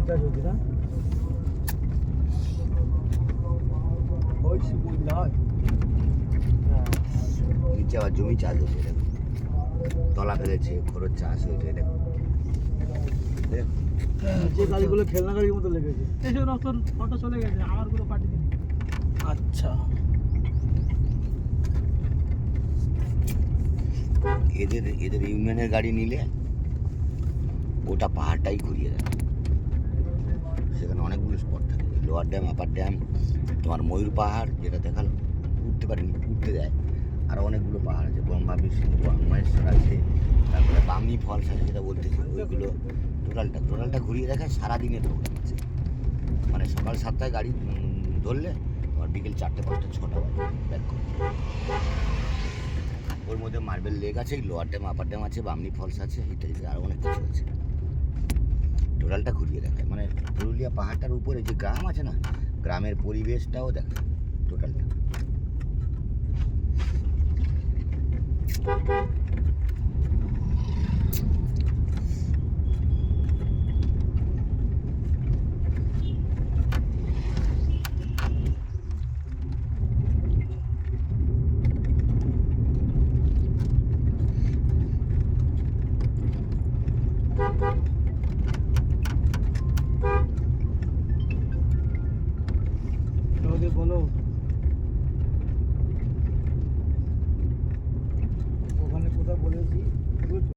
চাষ হচ্ছে না? ওই শিবুল নয়। নিচে আবার জমি চাষ হচ্ছে, দেখো তলা ফেলেছে, খরচ চাষ হয়েছে, দেখো যে গাড়িগুলো খেলনা গাড়ির মতো লেগেছে। এসে নতুন ফটো চলে গেছে, আমারগুলো পাঠিয়ে দিন। আচ্ছা, এদের ইউনিয়নের গাড়ি নিলে ওটা পাহাড়টাই ঘুরিয়ে দেয়। সেখানে অনেকগুলো স্পট থাকে, লোয়ার ড্যাম, আপার ড্যাম, তোমার ময়ূর পাহাড় যেটা দেখালো, উঠতে পারিনি, উঠতে দেয়। আরও অনেকগুলো পাহাড় আছে, ব্রহ্মা বিষ্ণু মহেশ্বর আছে, তারপরে বামনি ফলস আছে যেটা বলতেছি, ওইগুলো টোটালটা ঘুরিয়ে দেখায়। সারাদিনের প্রোগ্রাম আছে, মানে সকাল 7টায় গাড়ি ধরলে তোমার বিকেল 4টে 5টা 6টা বাজে ব্যাক করতে। ওর মধ্যে মার্বেল লেক আছে, লোয়ার ড্যাম, আপার ড্যাম আছে, বামনি ফলস আছে, ইত্যাদি আরও অনেক কিছু আছে। টোটালটা ঘুরিয়ে দেখায়, মানে পুরুলিয়া পাহাড়টার উপরে যে গ্রাম আছে না, গ্রামের পরিবেশটাও দেখায় টোটালটা। বলো